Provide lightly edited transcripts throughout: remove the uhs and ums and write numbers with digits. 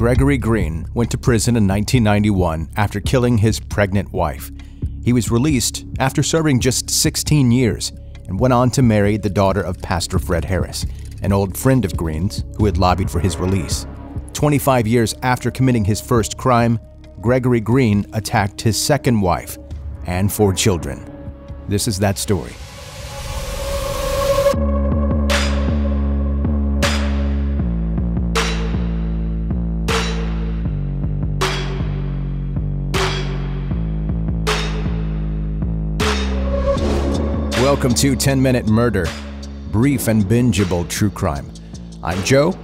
Gregory Green went to prison in 1991 after killing his pregnant wife. He was released after serving just 16 years and went on to marry the daughter of Pastor Fred Harris, an old friend of Green's who had lobbied for his release. 25 years after committing his first crime, Gregory Green attacked his second wife and 4 children. This is that story. Welcome to 10-Minute Murder, brief and bingeable true crime. I'm Joe,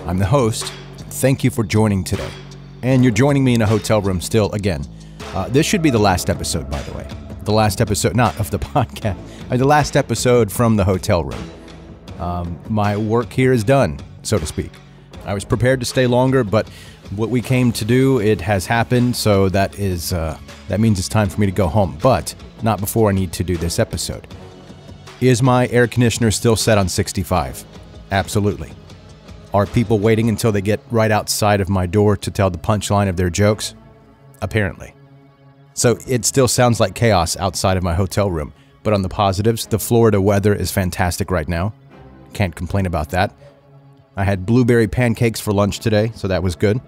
I'm the host. Thank you for joining today. And you're joining me in a hotel room still again. This should be the last episode, by the way. The last episode, not of the podcast, the last episode from the hotel room. My work here is done, so to speak. I was prepared to stay longer, but what we came to do, it has happened, so that means it's time for me to go home, but not before I need to do this episode. Is my air conditioner still set on 65? Absolutely. Are people waiting until they get right outside of my door to tell the punchline of their jokes? Apparently. So it still sounds like chaos outside of my hotel room, but on the positives, the Florida weather is fantastic right now. Can't complain about that. I had blueberry pancakes for lunch today, so that was good.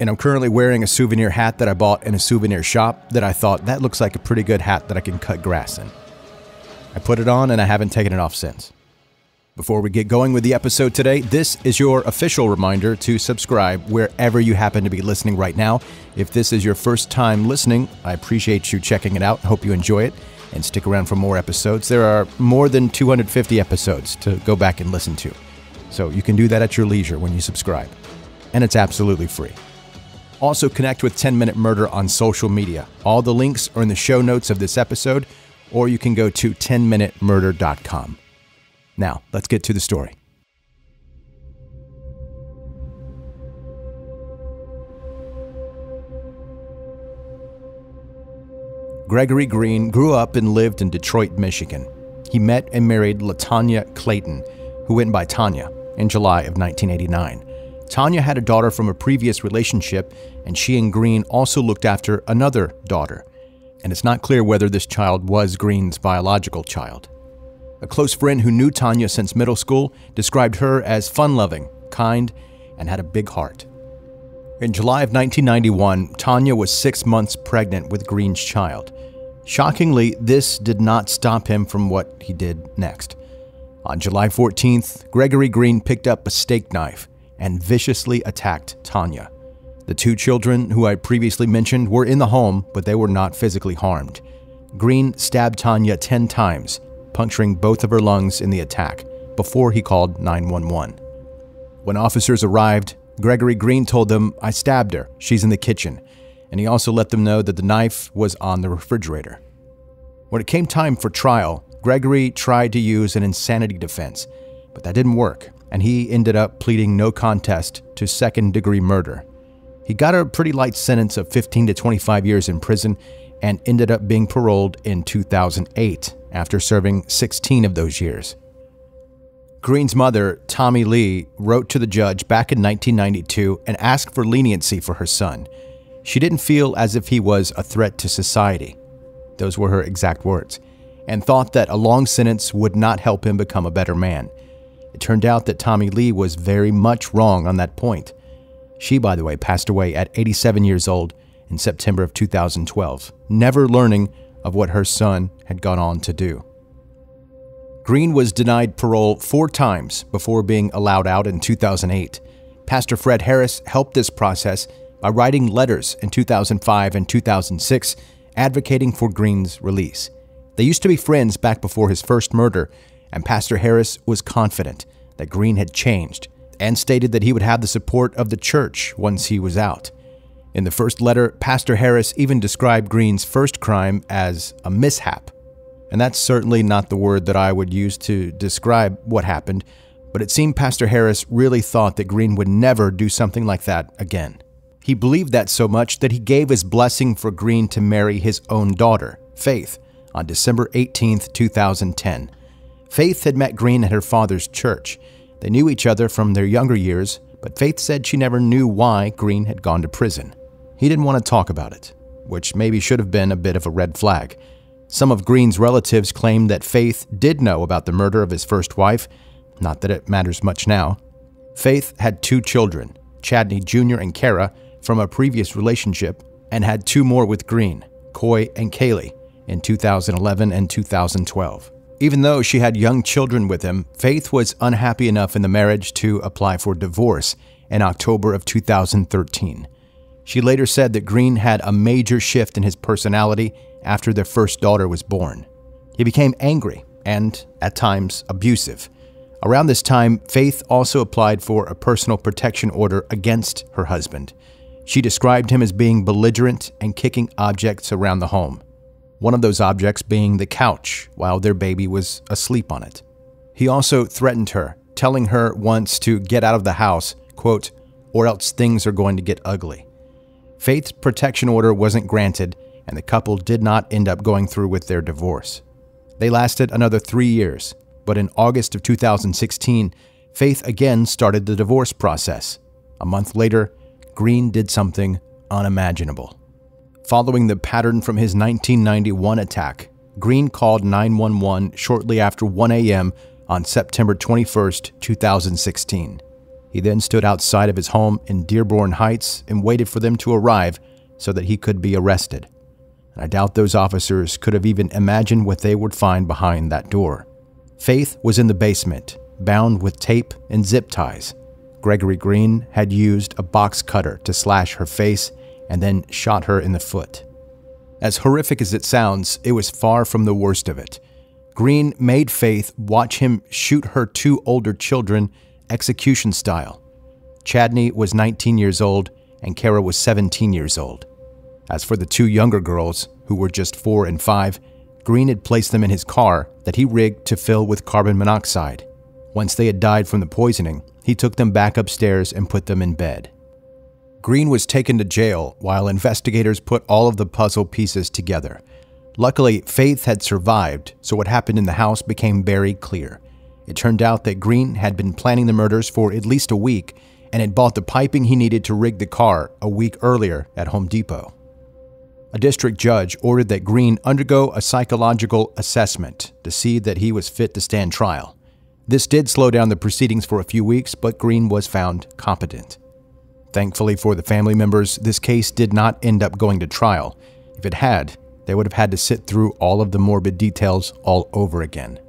And I'm currently wearing a souvenir hat that I bought in a souvenir shop that I thought that looks like a pretty good hat that I can cut grass in. I put it on and I haven't taken it off since. Before we get going with the episode today, this is your official reminder to subscribe wherever you happen to be listening right now. If this is your first time listening, I appreciate you checking it out. Hope you enjoy it and stick around for more episodes. There are more than 250 episodes to go back and listen to. So you can do that at your leisure when you subscribe. And it's absolutely free. Also connect with 10-Minute Murder on social media. All the links are in the show notes of this episode, or you can go to 10minutemurder.com. Now, let's get to the story. Gregory Green grew up and lived in Detroit, Michigan. He met and married LaTanya Clayton, who went by Tanya, in July of 1989. Tanya had a daughter from a previous relationship, and she and Green also looked after another daughter. And it's not clear whether this child was Green's biological child. A close friend who knew Tanya since middle school described her as fun-loving, kind, and had a big heart. In July of 1991, Tanya was 6 months pregnant with Green's child. Shockingly, this did not stop him from what he did next. On July 14th, Gregory Green picked up a steak knife and viciously attacked Tanya. The 2 children who I previously mentioned were in the home, but they were not physically harmed. Green stabbed Tanya 10 times, puncturing both of her lungs in the attack, before he called 911. When officers arrived, Gregory Green told them, "I stabbed her, she's in the kitchen," and he also let them know that the knife was on the refrigerator. When it came time for trial, Gregory tried to use an insanity defense, but that didn't work, and he ended up pleading no contest to second-degree murder. He got a pretty light sentence of 15 to 25 years in prison and ended up being paroled in 2008 after serving 16 of those years. Green's mother, Tommy Lee, wrote to the judge back in 1992 and asked for leniency for her son. She didn't feel as if he was a threat to society. Those were her exact words, and thought that a long sentence would not help him become a better man. It turned out that Tommy Lee was very much wrong on that point. She, by the way, passed away at 87 years old in September of 2012, never learning of what her son had gone on to do. Green was denied parole 4 times before being allowed out in 2008. Pastor Fred Harris helped this process by writing letters in 2005 and 2006 advocating for Green's release. They used to be friends back before his first murder, and Pastor Harris was confident that Green had changed and stated that he would have the support of the church once he was out. In the first letter, Pastor Harris even described Green's first crime as a mishap. And that's certainly not the word that I would use to describe what happened, but it seemed Pastor Harris really thought that Green would never do something like that again. He believed that so much that he gave his blessing for Green to marry his own daughter, Faith, on December 18th, 2010. Faith had met Green at her father's church. They knew each other from their younger years, but Faith said she never knew why Green had gone to prison. He didn't want to talk about it, which maybe should have been a bit of a red flag. Some of Green's relatives claimed that Faith did know about the murder of his first wife, not that it matters much now. Faith had 2 children, Chadney Jr. and Kara, from a previous relationship, and had 2 more with Green, Coy and Kaylee, in 2011 and 2012. Even though she had young children with him, Faith was unhappy enough in the marriage to apply for divorce in October of 2013. She later said that Green had a major shift in his personality after their first daughter was born. He became angry and, at times, abusive. Around this time, Faith also applied for a personal protection order against her husband. She described him as being belligerent and kicking objects around the home. One of those objects being the couch while their baby was asleep on it. He also threatened her, telling her once to get out of the house, quote, "or else things are going to get ugly." Faith's protection order wasn't granted, and the couple did not end up going through with their divorce. They lasted another 3 years, but in August of 2016, Faith again started the divorce process. A month later, Green did something unimaginable. Following the pattern from his 1991 attack, Green called 911 shortly after 1 a.m. on September 21, 2016. He then stood outside of his home in Dearborn Heights and waited for them to arrive so that he could be arrested. And I doubt those officers could have even imagined what they would find behind that door. Faith was in the basement, bound with tape and zip ties. Gregory Green had used a box cutter to slash her face and then shot her in the foot. As horrific as it sounds, it was far from the worst of it. Green made Faith watch him shoot her 2 older children execution style. Chadney was 19 years old and Kara was 17 years old. As for the 2 younger girls, who were just 4 and 5, Green had placed them in his car that he rigged to fill with carbon monoxide. Once they had died from the poisoning, he took them back upstairs and put them in bed. Green was taken to jail while investigators put all of the puzzle pieces together. Luckily, Faith had survived, so what happened in the house became very clear. It turned out that Green had been planning the murders for at least a week and had bought the piping he needed to rig the car a week earlier at Home Depot. A district judge ordered that Green undergo a psychological assessment to see that he was fit to stand trial. This did slow down the proceedings for a few weeks, but Green was found competent. Thankfully for the family members, this case did not end up going to trial. If it had, they would have had to sit through all of the morbid details all over again.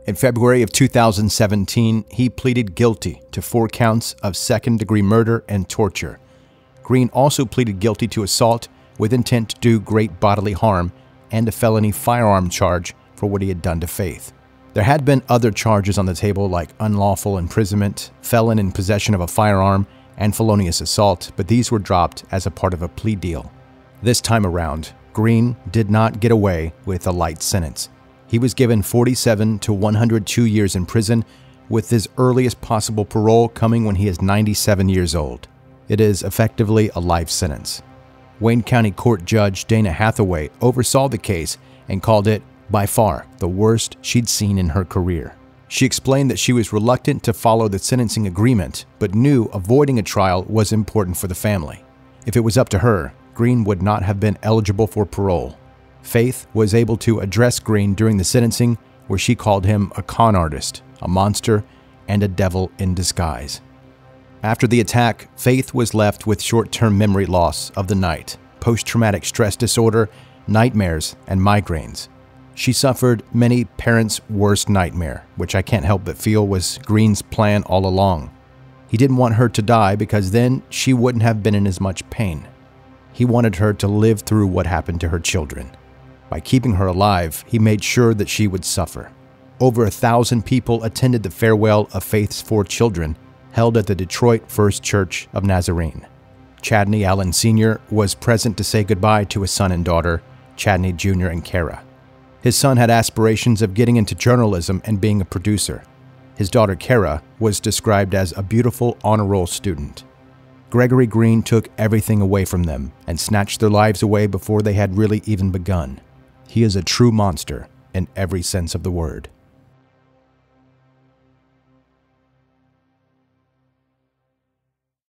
In February of 2017, he pleaded guilty to 4 counts of second-degree murder and torture. Green also pleaded guilty to assault with intent to do great bodily harm and a felony firearm charge for what he had done to Faith. There had been other charges on the table like unlawful imprisonment, felon in possession of a firearm, and felonious assault, but these were dropped as a part of a plea deal. This time around, Green did not get away with a light sentence. He was given 47 to 102 years in prison, with his earliest possible parole coming when he is 97 years old. It is effectively a life sentence. Wayne County Court Judge Dana Hathaway oversaw the case and called it, by far, the worst she'd seen in her career. She explained that she was reluctant to follow the sentencing agreement, but knew avoiding a trial was important for the family. If it was up to her, Green would not have been eligible for parole. Faith was able to address Green during the sentencing, where she called him a con artist, a monster, and a devil in disguise. After the attack, Faith was left with short-term memory loss of the night, post-traumatic stress disorder, nightmares, and migraines. She suffered many parents' worst nightmare, which I can't help but feel was Green's plan all along. He didn't want her to die because then she wouldn't have been in as much pain. He wanted her to live through what happened to her children. By keeping her alive, he made sure that she would suffer. Over 1,000 people attended the farewell of Faith's 4 children, held at the Detroit First Church of Nazarene. Chadney Allen Sr. was present to say goodbye to his son and daughter, Chadney Jr. and Kara. His son had aspirations of getting into journalism and being a producer. His daughter Kara was described as a beautiful honor roll student. Gregory Green took everything away from them and snatched their lives away before they had really even begun. He is a true monster in every sense of the word.